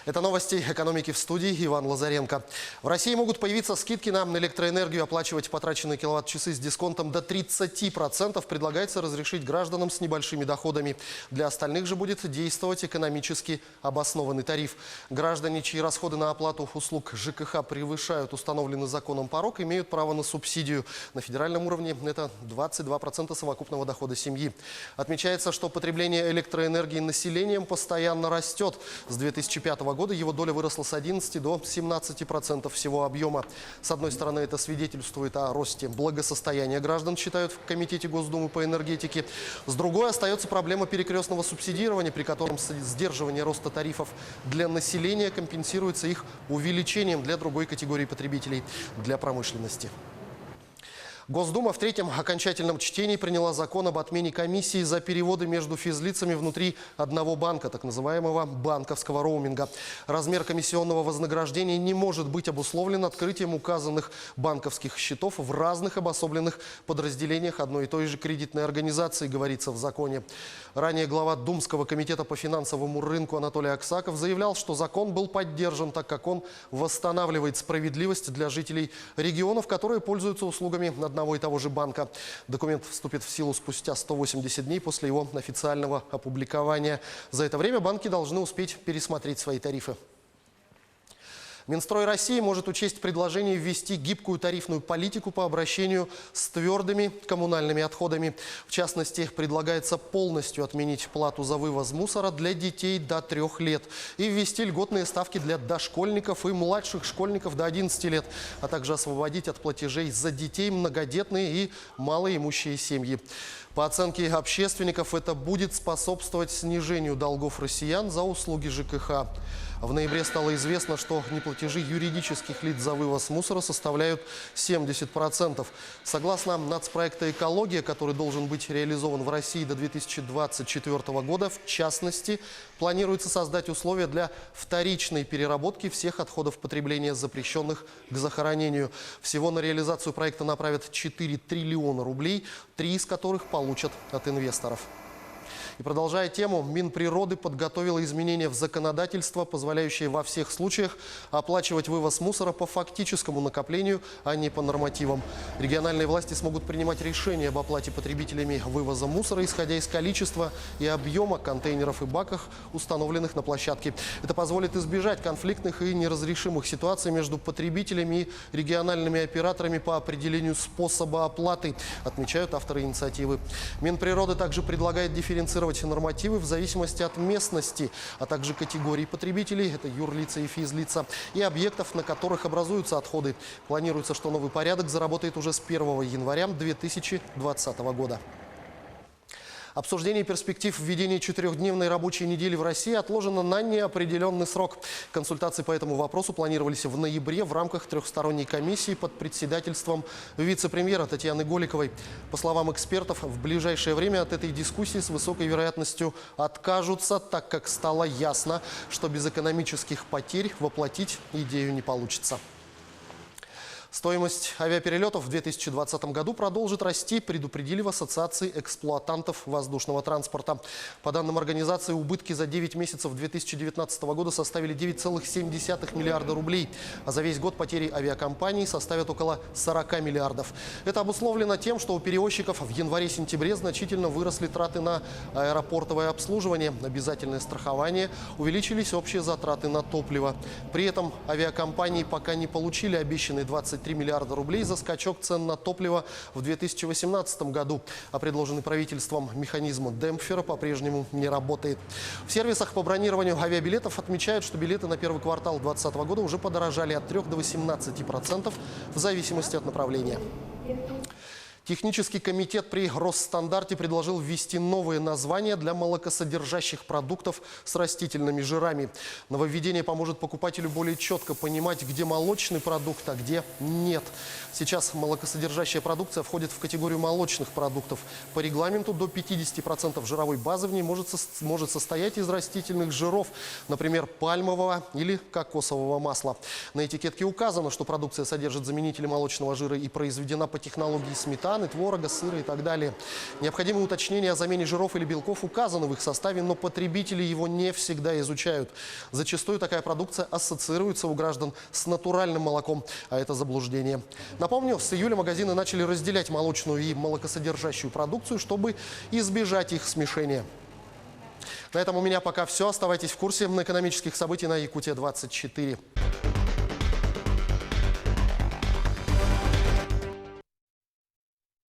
Это новости экономики в студии. Иван Лазаренко. В России могут появиться скидки на электроэнергию. Оплачивать потраченные киловатт-часы с дисконтом до 30% предлагается разрешить гражданам с небольшими доходами. Для остальных же будет действовать экономически обоснованный тариф. Граждане, чьи расходы на оплату услуг ЖКХ превышают установленный законом порог, имеют право на субсидию. На федеральном уровне это 22% совокупного дохода семьи. Отмечается, что потребление электроэнергии населением постоянно растет. С 2005 года его доля выросла с 11 до 17% всего объема. С одной стороны, это свидетельствует о росте благосостояния граждан, считают в Комитете Госдумы по энергетике. С другой остается проблема перекрестного субсидирования, при котором сдерживание роста тарифов для населения компенсируется их увеличением для другой категории потребителей – для промышленности. Госдума в третьем окончательном чтении приняла закон об отмене комиссии за переводы между физлицами внутри одного банка, так называемого банковского роуминга. Размер комиссионного вознаграждения не может быть обусловлен открытием указанных банковских счетов в разных обособленных подразделениях одной и той же кредитной организации, говорится в законе. Ранее глава Думского комитета по финансовому рынку Анатолий Аксаков заявлял, что закон был поддержан, так как он восстанавливает справедливость для жителей регионов, которые пользуются услугами одного и того же банка. Документ вступит в силу спустя 180 дней после его официального опубликования. За это время банки должны успеть пересмотреть свои тарифы. Минстрой России может учесть предложение ввести гибкую тарифную политику по обращению с твердыми коммунальными отходами. В частности, предлагается полностью отменить плату за вывоз мусора для детей до 3 лет и ввести льготные ставки для дошкольников и младших школьников до 11 лет, а также освободить от платежей за детей многодетные и малоимущие семьи. По оценке общественников, это будет способствовать снижению долгов россиян за услуги ЖКХ. В ноябре стало известно, что неплатежи юридических лиц за вывоз мусора составляют 70%. Согласно нацпроекта «Экология», который должен быть реализован в России до 2024 года, в частности, планируется создать условия для вторичной переработки всех отходов потребления, запрещенных к захоронению. Всего на реализацию проекта направят 4 триллиона рублей, 3 из которых получат от инвесторов. И продолжая тему, Минприроды подготовила изменения в законодательство, позволяющие во всех случаях оплачивать вывоз мусора по фактическому накоплению, а не по нормативам. Региональные власти смогут принимать решения об оплате потребителями вывоза мусора, исходя из количества и объема контейнеров и баков, установленных на площадке. Это позволит избежать конфликтных и неразрешимых ситуаций между потребителями и региональными операторами по определению способа оплаты, отмечают авторы инициативы. Минприроды также предлагает дифференцировать нормативы в зависимости от местности, а также категорий потребителей, это юрлица и физлица, и объектов, на которых образуются отходы. Планируется, что новый порядок заработает уже с 1 января 2020 года. Обсуждение перспектив введения 4-дневной рабочей недели в России отложено на неопределенный срок. Консультации по этому вопросу планировались в ноябре в рамках трехсторонней комиссии под председательством вице-премьера Татьяны Голиковой. По словам экспертов, в ближайшее время от этой дискуссии с высокой вероятностью откажутся, так как стало ясно, что без экономических потерь воплотить идею не получится. Стоимость авиаперелетов в 2020 году продолжит расти, предупредили в Ассоциации эксплуатантов воздушного транспорта. По данным организации, убытки за 9 месяцев 2019 года составили 9,7 миллиарда рублей, а за весь год потери авиакомпаний составят около 40 миллиардов. Это обусловлено тем, что у перевозчиков в январе-сентябре значительно выросли траты на аэропортовое обслуживание, обязательное страхование, увеличились общие затраты на топливо. При этом авиакомпании пока не получили обещанные 23 миллиарда рублей за скачок цен на топливо в 2018 году. А предложенный правительством механизм демпфера по-прежнему не работает. В сервисах по бронированию авиабилетов отмечают, что билеты на первый квартал 2020 года уже подорожали от 3 до 18% в зависимости от направления. Технический комитет при Росстандарте предложил ввести новые названия для молокосодержащих продуктов с растительными жирами. Нововведение поможет покупателю более четко понимать, где молочный продукт, а где нет. Сейчас молокосодержащая продукция входит в категорию молочных продуктов. По регламенту до 50% жировой базы в ней может состоять из растительных жиров, например, пальмового или кокосового масла. На этикетке указано, что продукция содержит заменители молочного жира и произведена по технологии сметаны, сметаны, творога, сыра и так далее. Необходимые уточнения о замене жиров или белков указаны в их составе, но потребители его не всегда изучают. Зачастую такая продукция ассоциируется у граждан с натуральным молоком, а это заблуждение. Напомню, с июля магазины начали разделять молочную и молокосодержащую продукцию, чтобы избежать их смешения. На этом у меня пока все. Оставайтесь в курсе экономических событий на Якутия-24.